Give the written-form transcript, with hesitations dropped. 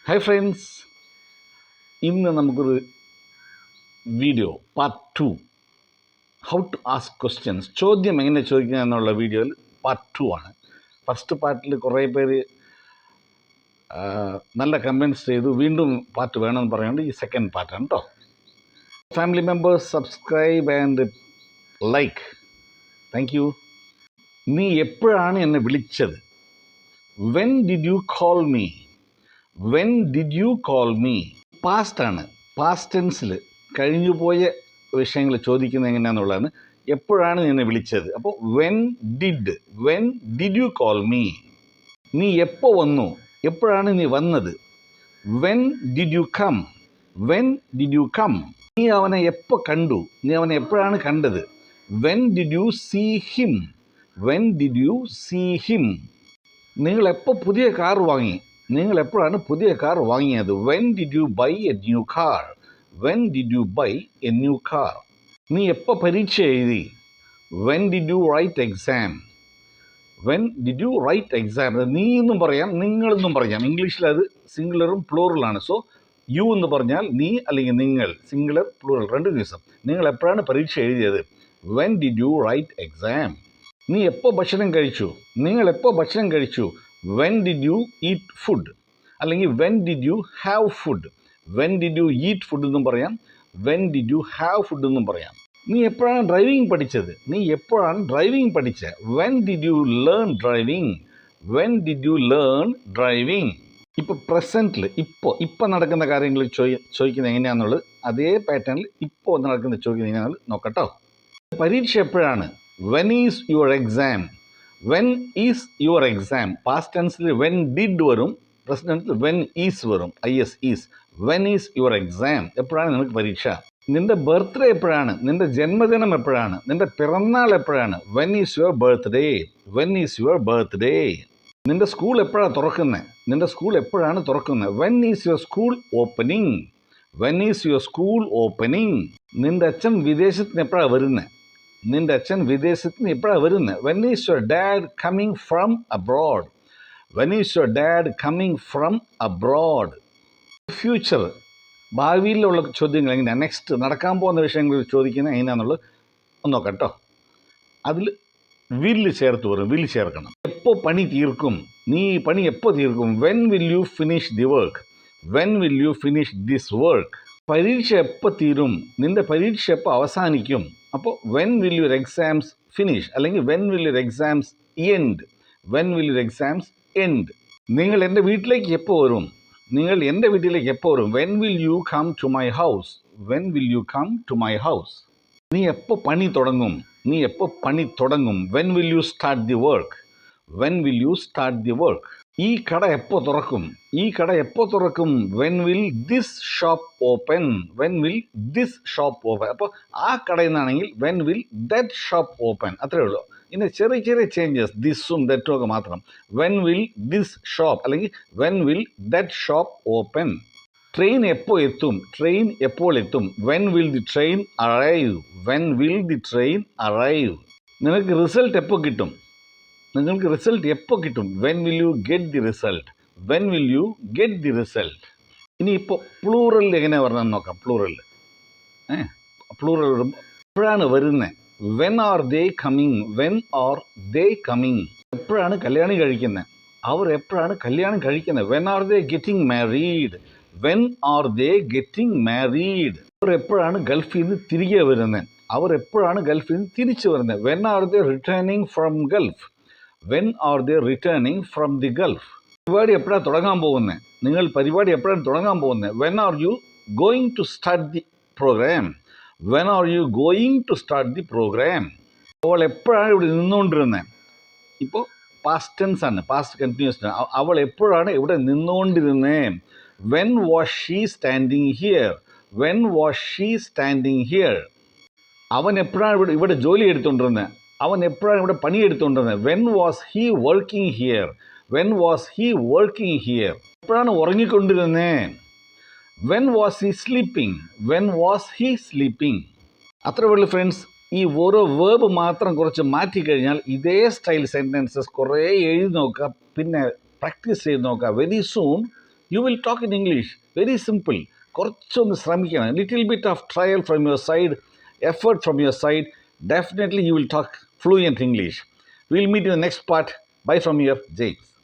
Hi friends, ഇന്ന് നമുക്കൊരു video part 2 how to ask questions, ചോദ്യം എങ്ങനെ ചോദിക്കുക എന്നുള്ള വീഡിയോയിൽ പാർട്ട് 2 ആണ്. ഫസ്റ്റ് പാർട്ടിൽ കുറേ പേര് നല്ല കമൻറ്റ്സ് ചെയ്തു, വീണ്ടും പാർട്ട് വേണമെന്ന് പറയുന്നത് ഈ സെക്കൻഡ് പാർട്ടാണ് കേട്ടോ. Family members subscribe and like, thank you. നീ എപ്പോഴാണ് എന്നെ വിളിച്ചത്? When did you call me? When did you call me? പാസ്റ്റാണ്, പാസ്റ്റ് ടെൻസിൽ കഴിഞ്ഞുപോയ വിഷയങ്ങൾ ചോദിക്കുന്നത് എങ്ങനെയാണെന്നുള്ളതാണ്. എപ്പോഴാണ് എന്നെ വിളിച്ചത്? അപ്പോൾ when did you call me? നീ എപ്പോൾ വന്നു? എപ്പോഴാണ് നീ വന്നത്? When did you come? When did you come? നീ അവനെ എപ്പോൾ കണ്ടു? നീ അവനെ എപ്പോഴാണ് കണ്ടത്? When did you see him? When did you see him? നിങ്ങൾ എപ്പോൾ പുതിയ കാർ വാങ്ങി? നിങ്ങൾ എപ്പോഴാണ് പുതിയ കാർ വാങ്ങിയത്? When did you buy a new car? When did you buy a new car? നീ എപ്പോൾ പരീക്ഷ എഴുതി? When did you write exam? When did you write exam? നീ എന്നും പറയാം, നിങ്ങളെന്നും പറയാം. ഇംഗ്ലീഷിൽ അത് സിംഗുലറും പ്ലൂറലാണ്. സോ യു എന്ന് പറഞ്ഞാൽ നീ അല്ലെങ്കിൽ നിങ്ങൾ, സിംഗുലർ പ്ലൂറൽ രണ്ട് ദിവസം. നിങ്ങൾ എപ്പോഴാണ് പരീക്ഷ എഴുതിയത്? When did you write exam? നീ എപ്പോൾ ഭക്ഷണം കഴിച്ചു? നിങ്ങൾ എപ്പോൾ ഭക്ഷണം കഴിച്ചു? When did you eat food? അല്ലെങ്കിൽ when did you have food? When did you eat food എന്നും പറയാം, when did you have food എന്നും പറയാം. നീ എപ്പോഴാണ് ഡ്രൈവിംഗ് പഠിച്ചത്? നീ എപ്പോഴാണ് ഡ്രൈവിംഗ് പഠിച്ചത്? When did you learn driving? When did you learn driving? ഇപ്പോൾ പ്രസൻറ്റിൽ ഇപ്പോൾ നടക്കുന്ന കാര്യങ്ങൾ ചോദിക്കുന്നത് എങ്ങനെയാണെന്നുള്ളത് അതേ പാറ്റേണിൽ ഇപ്പോൾ നടക്കുന്ന ചോദിക്കുന്നത് എങ്ങനെയാണെന്നുള്ളത് നോക്കട്ടോ. പരീക്ഷ എപ്പോഴാണ്? When is your exam? When is your exam? Past ടെൻസിൽ വെൻ ഡിഡ് വരും, പ്രസന്റ് ടെൻസിൽ വെൻ ഈസ് വരും, IS is. When is your exam? എപ്പോഴാണ് നിനക്ക് പരീക്ഷ? നിന്റെ ബർത്ത്ഡേ എപ്പോഴാണ്? നിന്റെ ജന്മദിനം എപ്പോഴാണ്? നിന്റെ പിറന്നാൾ എപ്പോഴാണ്? When is your birthday? When is your birthday? നിന്റെ സ്കൂൾ എപ്പോഴാണ് തുറക്കുന്നത്? നിന്റെ സ്കൂൾ എപ്പോഴാണ് തുറക്കുന്നത്? When is your school opening? When is your school opening? നിന്റെ അച്ഛൻ വിദേശത്ത് നിന്ന് എപ്പോഴാണ് വരുന്നത്? നിന്റെ അച്ഛൻ വിദേശത്ത് നിന്ന് എപ്പോഴാണ് വരുന്നത്? When is your dad coming from abroad? When is your dad coming from abroad? Future, ഭാവിയിലുള്ള ചോദ്യങ്ങൾ എങ്ങനെയാണ്? നെക്സ്റ്റ് നടക്കാൻ പോകുന്ന വിഷയങ്ങൾ ചോദിക്കുന്നത് എങ്ങനെയാണെന്നുള്ളത് ഒന്ന് നോക്കാം കേട്ടോ. അതിൽ വില്ല് ചേർത്ത് വരും, വില്ല് ചേർക്കണം. എപ്പോൾ പണി തീർക്കും? നീ പണി എപ്പോൾ തീർക്കും? When will you finish the work? When will you finish this work? പരീക്ഷ എപ്പോൾ തീരും? നിന്റെ പരീക്ഷ എപ്പോൾ അവസാനിക്കും? അപ്പോൾ when will your exams finish? അല്ലെങ്കിൽ when will your exams end? When will your exams end? നിങ്ങൾ എൻ്റെ വീട്ടിലേക്ക് എപ്പോൾ വരും? നിങ്ങൾ എൻ്റെ വീട്ടിലേക്ക് എപ്പോൾ വരും? When will you come to my house? When will you come to my house? നീ എപ്പോൾ പണി തുടങ്ങും? നീ എപ്പോൾ പണി തുടങ്ങും? When will you start the work? When will you start the work? ഈ കട എപ്പോൾ തുറക്കും? ഈ കട എപ്പോൾ തുറക്കും? When will this shop open? When will this shop open? അപ്പോൾ ആ കടയിൽ നിന്നാണെങ്കിൽ when will that shop open? അത്രയേ ഉള്ളൂ. ഇനി ചെറിയ ചെറിയ ചേഞ്ചസ്, ദിസും ദറ്റും ഒക്കെ മാത്രം. വെൻ വിൽ ദിസ് ഷോപ്പ് അല്ലെങ്കിൽ when will that shop open? Train എപ്പോൾ എത്തും? ട്രെയിൻ എപ്പോൾ എത്തും? When will the train arrive? When will the train arrive? നിനക്ക് റിസൾട്ട് എപ്പോൾ കിട്ടും? നിങ്ങൾക്ക് റിസൾട്ട് എപ്പോൾ കിട്ടും? When will you get the result? When will you get the result? ഇനിയിപ്പോൾ പ്ലൂറലിൽ എങ്ങനെയാണ് പറഞ്ഞതെന്ന് നോക്കാം. പ്ലൂറൽ എപ്പോഴാണ് വരുന്നത്? When are they coming? When are they coming? എപ്പോഴാണ് കല്യാണം കഴിക്കുന്നത്? അവർ എപ്പോഴാണ് കല്യാണം കഴിക്കുന്നത്? When are they getting married? When are they getting married? അവർ എപ്പോഴാണ് ഗൾഫിൽ നിന്ന് തിരികെ വരുന്നത്? അവർ എപ്പോഴാണ് ഗൾഫിൽ നിന്ന് തിരിച്ചു വരുന്നത്? When are they returning from Gulf? When are they returning from the Gulf? പരിപാടി എപ്പോഴാണ് തുടങ്ങാൻ പോകുന്നത്? നിങ്ങൾ പരിപാടി എപ്പോഴാണ് തുടങ്ങാൻ പോകുന്നത്? When are you going to start the programme? When are you going to start the programme? അവൾ എപ്പോഴാണ് ഇവിടെ നിന്നുകൊണ്ടിരുന്നത്? ഇപ്പോൾ പാസ്റ്റ് ടെൻസ് ആണ്, പാസ്റ്റ് കണ്ടിന്യൂസ് ആണ്. അവൾ എപ്പോഴാണ് ഇവിടെ നിന്നുകൊണ്ടിരുന്നത്? When was she standing here? When was she standing here? അവൻ എപ്പോഴാണ് ഇവിടെ ജോലി എടുത്തുകൊണ്ടിരുന്നത്? അവൻ എപ്പോഴാണ് ഇവിടെ പണിയെടുത്തുകൊണ്ടിരുന്നത്? When was he working here? When was he working here? എപ്പോഴാണ് ഉറങ്ങിക്കൊണ്ടിരുന്നത്? When was he sleeping? When was he sleeping? അത്ര ഉള്ളൂ ഫ്രണ്ട്സ്. ഈ ഓരോ വേർബ് മാത്രം കുറച്ച് മാറ്റിക്കഴിഞ്ഞാൽ ഇതേ സ്റ്റൈൽ സെൻറ്റൻസസ് കുറേ എഴുതി നോക്കുക, പിന്നെ പ്രാക്ടീസ് ചെയ്ത് നോക്കുക. Very soon you will talk in English. Very simple. കുറച്ചൊന്ന് ശ്രമിക്കണം. Little bit of trial from your side, effort from your side, definitely you will talk fluent English. We'll meet in the next part. Bye from here, James.